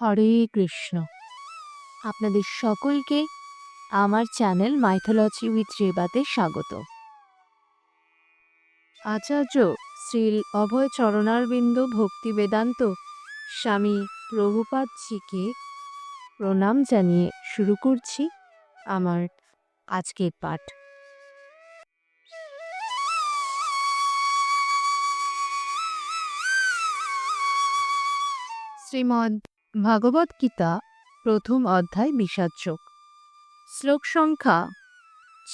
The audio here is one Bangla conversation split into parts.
হরে কৃষ্ণ। আপনাদের সকলকে আমার চ্যানেল মাইথোলজি উইথ রেবাতে স্বাগত। আচার্য শ্রী অভয় চরণারবিন্দ ভক্তি বেদান্ত স্বামী প্রভুপাদজিকে প্রণাম জানিয়ে শুরু করছি আমার আজকের পাঠ। শ্রীমদ্ ভাগবত গীতা প্রথম অধ্যায় বিষাদযোগ। শ্লোক সংখ্যা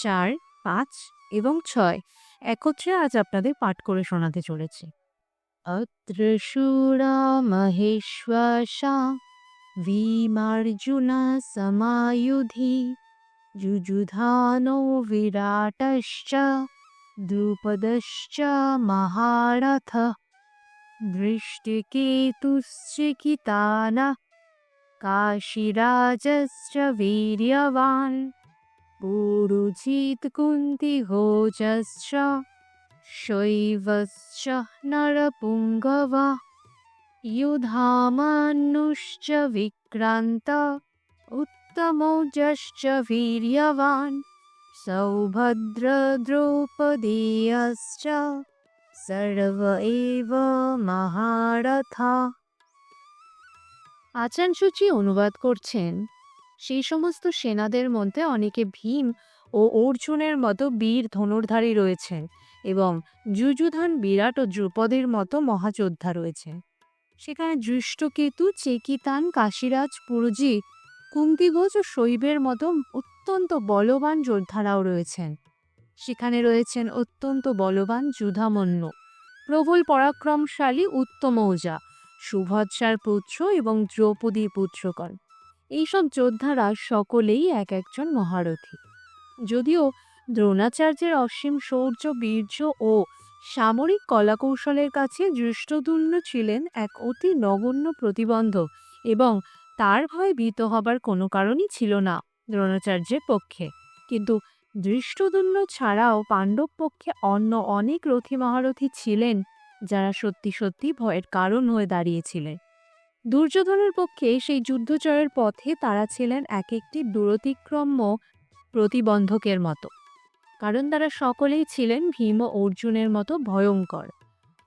4, 5 এবং 6 একত্রে আজ আপনাদের পাঠ করে শোনাতে চলেছি। অত্র শূরা মহেশ্বসা ভীমার্জুনা সমায়ুধি যুযুধানো বিরাটশ্চ দ্রুপদশ্চ মহারথ দৃষ্টিকেতুশ্চিকিতানः কাশীরাজশ্চ বীর্যবান পুরুজিত কুন্তিভোজশ্চ শৈবশ্চ নরপুঙ্গবः युधामानुश्च विक्रान्त उत्तमौजश्च वीर्यवान् सौभद्रद्रौपदेयश्च सर्व एव মহারথা। আচার্যজি অনুবাদ করছেন, সেই সমস্ত সেনাদের মধ্যে অনেকে ভীম ও অর্জুনের মতো বীর ধনুর্ধারী রয়েছেন এবং যুযুধান, বিরাট ও দ্রুপদের মতো মহাযোদ্ধা রয়েছে। সেখানে দৃষ্টকেতু, চেকিতান, কাশীরাজ, পুরুজিৎ, কুন্তিভোজ ও শৈবের মতো অত্যন্ত বলবান যোদ্ধারাও রয়েছেন। সেখানে রয়েছেন অত্যন্ত বলবান যুধামন্য, প্রবল পরাক্রমশালী উত্তমৌজা, সুভদ্রার পুত্র এবং দ্রৌপদীর পুত্রগণ। এইসব যোদ্ধারা সকলেই এক একজন মহারথী। যদিও দ্রোণাচার্যের অসীম শৌর্য, বীর্য ও সামরিক কলাকৌশলের কাছে ধৃষ্টদ্যুম্ন ছিলেন এক অতি নগণ্য প্রতিবন্ধক এবং তার ভয়ে ভীত হবার কোনো কারণই ছিল না দ্রোণাচার্যের পক্ষে, কিন্তু ধৃষ্টদ্যুম্ন ছাড়াও পাণ্ডব পক্ষে অন্য অনেক রথী মহারথী ছিলেন যারা সত্যি সত্যি ভয়ের কারণ হয়ে দাঁড়িয়েছিলেন। দুর্যোধনের পক্ষে সেই যুদ্ধজয়ের পথে তারা ছিলেন এক একটি দূরতিক্রম্য প্রতিবন্ধকের মতো, কারণ তারা সকলেই ছিলেন ভীম ও অর্জুনের মতো ভয়ঙ্কর।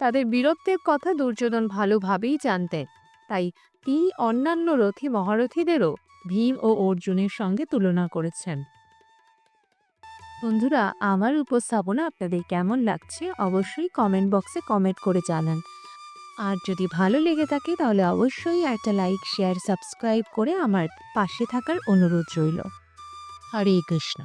তাদের বীরত্বের কথা দুর্যোধন ভালোভাবেই জানতেন, তাই তিনি অন্যান্য রথী মহারথীদেরও ভীম ও অর্জুনের সঙ্গে তুলনা করেছেন। বন্ধুরা, আমার উপস্থাপনা আপনাদের কেমন লাগছে অবশ্যই কমেন্ট বক্সে কমেন্ট করে জানান। আর যদি ভালো লেগে থাকে তাহলে অবশ্যই একটা লাইক, শেয়ার, সাবস্ক্রাইব করে আমার পাশে থাকার অনুরোধ রইল। হরে কৃষ্ণ।